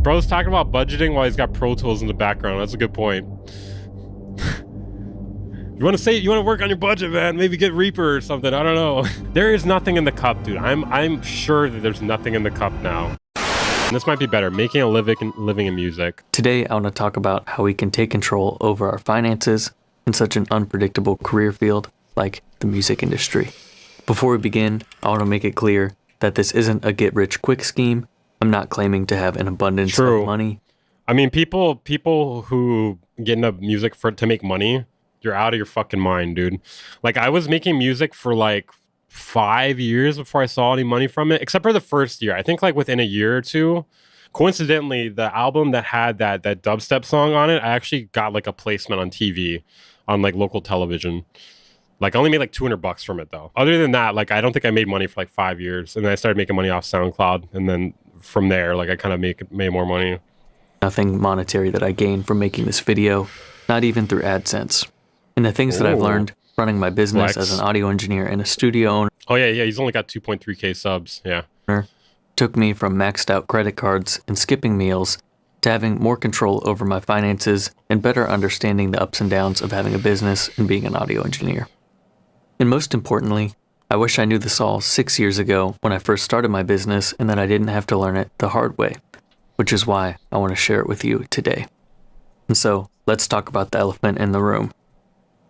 Bro's talking about budgeting while he's got Pro Tools in the background. That's a good point. You want to work on your budget, man? Maybe get Reaper or something. I don't know. There is nothing in the cup, dude. I'm sure that there's nothing in the cup now. And this might be better. Making a living in music. Today, I want to talk about how we can take control over our finances in such an unpredictable career field like the music industry. Before we begin, I want to make it clear that this isn't a get-rich-quick scheme. I'm not claiming to have an abundance of money. I mean, people who get into music to make money, you're out of your fucking mind, dude. Like, I was making music for like 5 years before I saw any money from it, except for the first year. I think like within a year or two, coincidentally, the album that had that dubstep song on it, I actually got like a placement on TV, on like local television. Like, I only made like $200 from it though. Other than that, like, I don't think I made money for like 5 years. And then I started making money off SoundCloud. And then from there, like, I kind of made more money. Nothing monetary that I gained from making this video, not even through AdSense. And the things that I've learned running my business as an audio engineer and a studio owner. Oh yeah, he's only got 2.3K subs, yeah. Took me from maxed out credit cards and skipping meals to having more control over my finances and better understanding the ups and downs of having a business and being an audio engineer. And most importantly, I wish I knew this all 6 years ago when I first started my business and that I didn't have to learn it the hard way, which is why I want to share it with you today. And so, let's talk about the elephant in the room.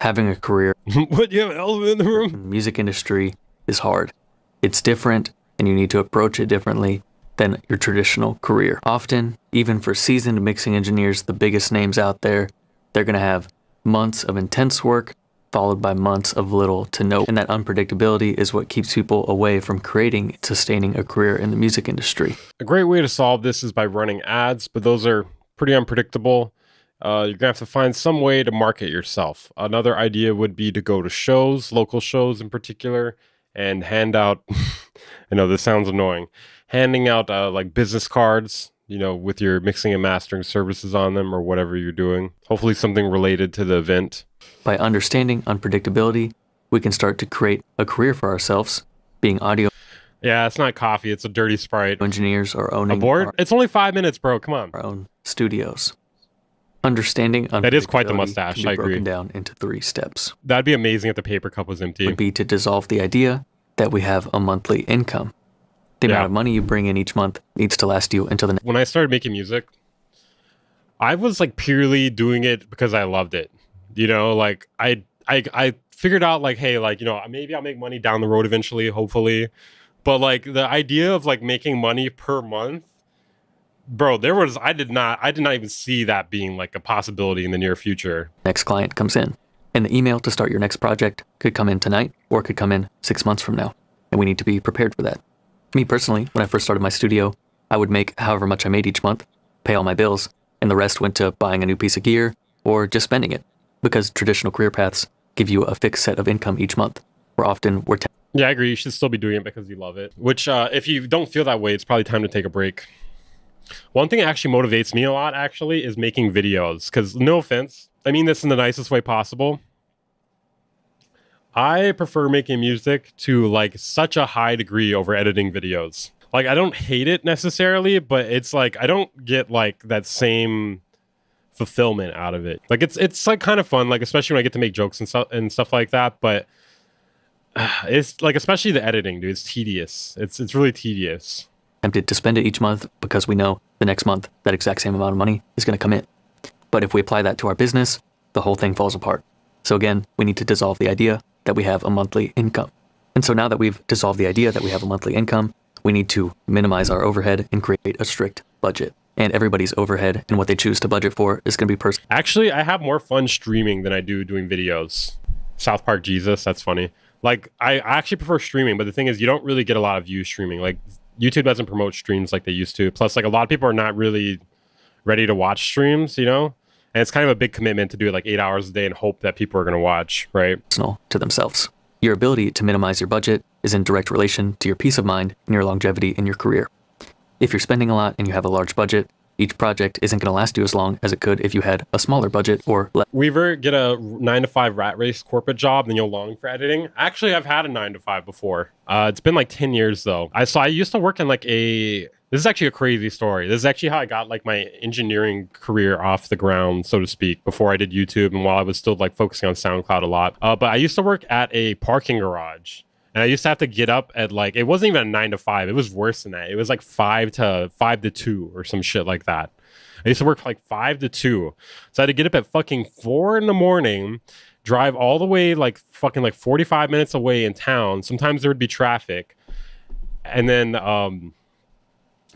Having a career What, you have an elephant in the room? in the music industry is hard. It's different, and you need to approach it differently than your traditional career. Often, even for seasoned mixing engineers, the biggest names out there, they're going to have months of intense work, followed by months of little to no. And that unpredictability is what keeps people away from creating and sustaining a career in the music industry. A great way to solve this is by running ads, but those are pretty unpredictable. You're going to have to find some way to market yourself. Another idea would be to go to shows, local shows in particular, and hand out, I know this sounds annoying, handing out like business cards, you know, with your mixing and mastering services on them or whatever you're doing. Hopefully something related to the event. By understanding unpredictability, we can start to create a career for ourselves, being audio Yeah, it's not coffee, it's a dirty Sprite. engineers or owning Abort? It's only 5 minutes, bro, come on. our own studios. Understanding That is quite the unpredictability mustache, can be I agree. broken down into 3 steps. That'd be amazing if the paper cup was empty. Would be to dissolve the idea that we have a monthly income. The amount of money you bring in each month needs to last you until the next. When I started making music, I was like purely doing it because I loved it. You know, like I figured out like, hey, like, you know, maybe I'll make money down the road eventually, hopefully. But like the idea of like making money per month, bro, I did not even see that being like a possibility in the near future. Next client comes in. And the email to start your next project could come in tonight or it could come in 6 months from now. And we need to be prepared for that. Me personally, when I first started my studio, I would make however much I made each month, pay all my bills, and the rest went to buying a new piece of gear or just spending it. Because traditional career paths give you a fixed set of income each month, where often we're Yeah, I agree. You should still be doing it because you love it. Which, if you don't feel that way, it's probably time to take a break. One thing that actually motivates me a lot, actually, is making videos. Because, no offense, I mean this in the nicest way possible. I prefer making music to, like, such a high degree over editing videos. Like, I don't hate it necessarily, but it's like, I don't get, like, that same fulfillment out of it. Like, it's like, kind of fun, like, especially when I get to make jokes and stuff like that, but it's, like, especially the editing, dude, it's tedious. It's really tedious. tempted to spend it each month because we know the next month that exact same amount of money is going to come in. But if we apply that to our business, the whole thing falls apart. So again, we need to dissolve the idea that we have a monthly income. And so now that we've dissolved the idea that we have a monthly income, we need to minimize our overhead and create a strict budget. And everybody's overhead and what they choose to budget for is going to be personal. Actually, I have more fun streaming than I do doing videos. South Park Jesus, that's funny. Like, I actually prefer streaming, but the thing is, you don't really get a lot of views streaming. Like, YouTube doesn't promote streams like they used to. Plus, like, a lot of people are not really ready to watch streams, you know? And it's kind of a big commitment to do it like 8 hours a day and hope that people are going to watch, right? To themselves. Your ability to minimize your budget is in direct relation to your peace of mind and your longevity in your career. If you're spending a lot and you have a large budget, each project isn't going to last you as long as it could if you had a smaller budget or less. Weaver, get a 9-to-5 rat race corporate job, then you'll long for editing. Actually, I've had a 9-to-5 before. It's been like 10 years though. I used to work in like a This is actually a crazy story. This is actually how I got like my engineering career off the ground, so to speak, before I did YouTube and while I was still like focusing on SoundCloud a lot. But I used to work at a parking garage. And I used to have to get up at like, it wasn't even a 9 to 5. It was worse than that. It was like 5 to 2 or some shit like that. I used to work like 5 to 2. So I had to get up at fucking 4 in the morning, drive all the way like fucking like 45 minutes away in town. Sometimes there would be traffic. And then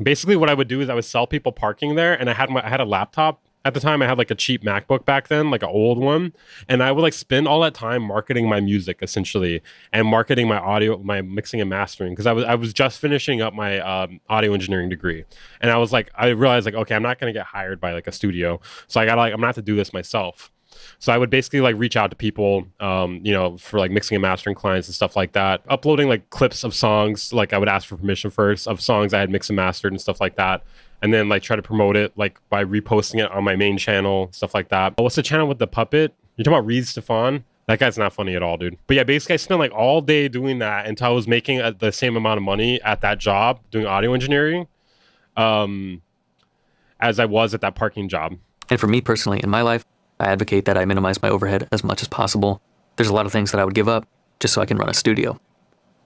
basically what I would do is I would sell people parking there. And I had a laptop. At the time, I had like a cheap MacBook back then, like an old one. And I would like spend all that time marketing my music essentially and marketing my audio, my mixing and mastering. Because I was just finishing up my audio engineering degree. And I realized like, okay, I'm not going to get hired by like a studio. So I'm going to have to do this myself. So I would basically like reach out to people, for like mixing and mastering clients and stuff like that, uploading like clips of songs. Like I would ask for permission first of songs I had mixed and mastered and stuff like that. And then like try to promote it like by reposting it on my main channel, stuff like that. What's the channel with the puppet? You're talking about Reed Stefan? That guy's not funny at all, dude. But yeah, basically I spent like all day doing that until I was making the same amount of money at that job doing audio engineering as I was at that parking job. And for me personally, in my life, I advocate that I minimize my overhead as much as possible. There's a lot of things that I would give up just so I can run a studio.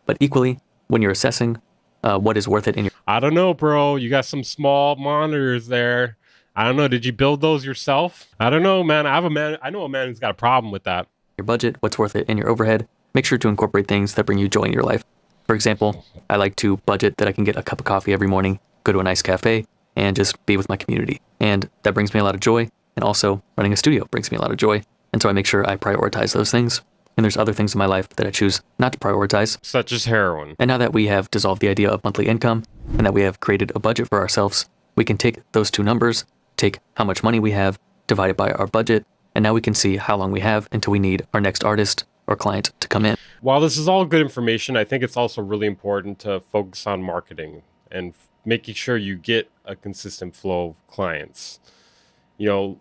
But equally, when you're assessing what is worth it in your... I don't know, bro. You got some small monitors there. I don't know. Did you build those yourself? I don't know, man. I know a man who's got a problem with that. Your budget, what's worth it in your overhead. Make sure to incorporate things that bring you joy in your life. For example, I like to budget that I can get a cup of coffee every morning, go to a nice cafe, and just be with my community. And that brings me a lot of joy. And also, running a studio brings me a lot of joy. And so I make sure I prioritize those things. And there's other things in my life that I choose not to prioritize. Such as heroin. And now that we have dissolved the idea of monthly income, and that we have created a budget for ourselves, we can take those two numbers, take how much money we have, divide it by our budget, and now we can see how long we have until we need our next artist or client to come in. While this is all good information, I think it's also really important to focus on marketing and making sure you get a consistent flow of clients.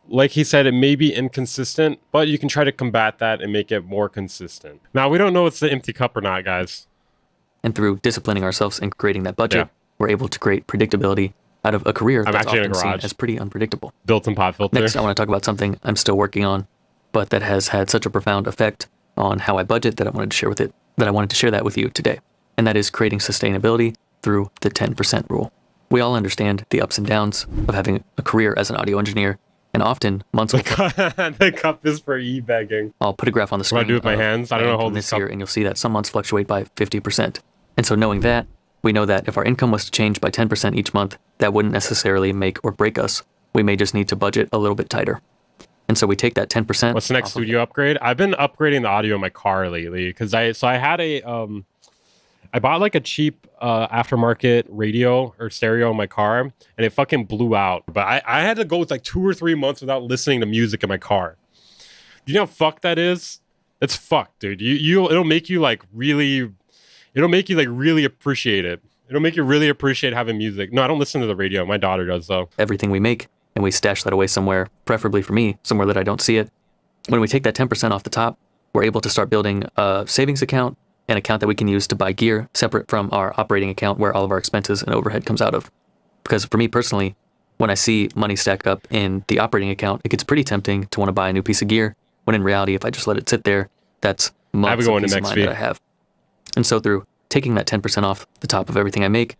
Like he said, it may be inconsistent, but you can try to combat that and make it more consistent. Now, we don't know if it's the empty cup or not, guys. And through disciplining ourselves and creating that budget, we're able to create predictability out of a career that's often seen as pretty unpredictable. Built-in pop filter. Next, I want to talk about something I'm still working on, but that has had such a profound effect on how I budget that I wanted to share that with you today. And that is creating sustainability through the 10% rule. We all understand the ups and downs of having a career as an audio engineer. And often, months will the cup is for e-begging. I'll put a graph on the screen. What do I do with my hands? I don't know how this year, and you'll see that some months fluctuate by 50%. And so knowing that, we know that if our income was to change by 10% each month, that wouldn't necessarily make or break us. We may just need to budget a little bit tighter. And so we take that 10%. What's the next studio upgrade? I've been upgrading the audio in my car lately because I had I bought like a cheap aftermarket radio or stereo in my car, and it fucking blew out. But I had to go with like 2 or 3 months without listening to music in my car. You know how fucked that is? It's fucked, dude. It'll make you like really appreciate it. It'll make you really appreciate having music. No, I don't listen to the radio. My daughter does though. Everything we make, and we stash that away somewhere, preferably for me, somewhere that I don't see it. When we take that 10% off the top, we're able to start building a savings account, an account that we can use to buy gear separate from our operating account where all of our expenses and overhead comes out of. Because for me personally, when I see money stack up in the operating account, it gets pretty tempting to want to buy a new piece of gear, when in reality, if I just let it sit there, that's months of peace of mind that I have. And so through taking that 10% off the top of everything I make,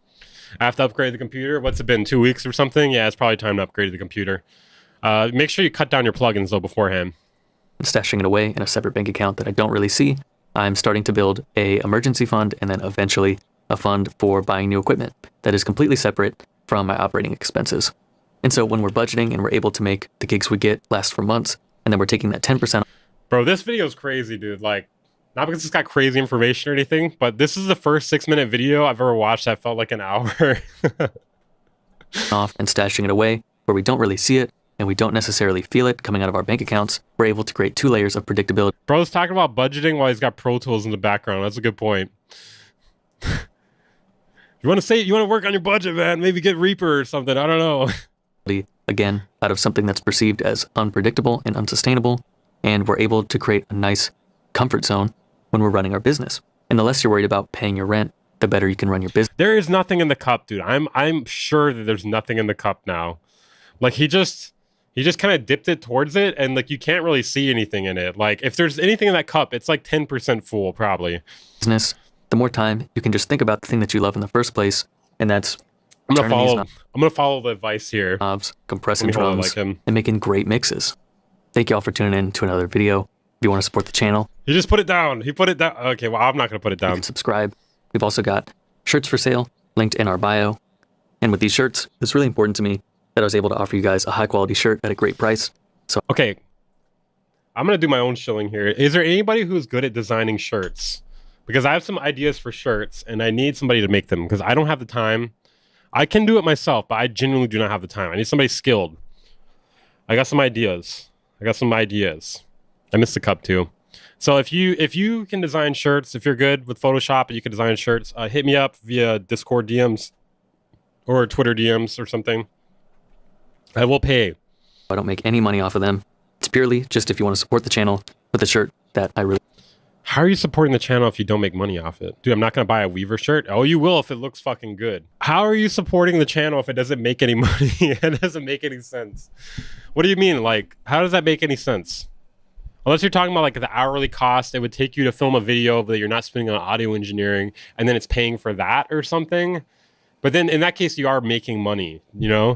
I have to upgrade the computer. What's it been, 2 weeks or something? Yeah, it's probably time to upgrade the computer. Make sure you cut down your plugins though beforehand. Stashing it away in a separate bank account that I don't really see, I'm starting to build a emergency fund and then eventually a fund for buying new equipment that is completely separate from my operating expenses. And so when we're budgeting and we're able to make the gigs we get last for months, and then we're taking that 10%. Bro, this video is crazy, dude. Like, not because it's got crazy information or anything, but this is the first 6-minute video I've ever watched that felt like an hour. Off and stashing it away where we don't really see it and we don't necessarily feel it coming out of our bank accounts, we're able to create 2 layers of predictability. Bro's talking about budgeting while he's got Pro Tools in the background. That's a good point. You want to work on your budget, man? Maybe get Reaper or something. I don't know. Again, out of something that's perceived as unpredictable and unsustainable, and we're able to create a nice comfort zone when we're running our business. And the less you're worried about paying your rent the better you can run your business. There is nothing in the cup, dude. I'm sure that there's nothing in the cup now. Like he just kind of dipped it towards it, and like you can't really see anything in it. Like if there's anything in that cup, it's like 10% full probably. The more time you can just think about the thing that you love in the first place, and that's I'm gonna follow the advice here. Knobs, compressing drums, and making great mixes. Thank you all for tuning in to another video. If you want to support the channel, he just put it down. He put it down. Okay, well I'm not gonna put it down. You can subscribe. We've also got shirts for sale linked in our bio. And with these shirts, it's really important to me that I was able to offer you guys a high quality shirt at a great price. So okay, I'm gonna do my own shilling here. Is there anybody who's good at designing shirts? Because I have some ideas for shirts and I need somebody to make them because I don't have the time. I can do it myself, but I genuinely do not have the time. I need somebody skilled. I got some ideas. I missed the cup too. So if you can design shirts, if you're good with Photoshop and you can design shirts, hit me up via Discord DMs or Twitter DMs or something. I will pay. I don't make any money off of them. It's purely just if you want to support the channel with a shirt that I really... How are you supporting the channel if you don't make money off it? Dude, I'm not going to buy a Weaver shirt. Oh, you will if it looks fucking good. How are you supporting the channel if it doesn't make any money? It doesn't make any sense. What do you mean? Like, how does that make any sense? Unless you're talking about like the hourly cost it would take you to film a video that you're not spending on audio engineering and then it's paying for that or something. But then in that case, you are making money, you know?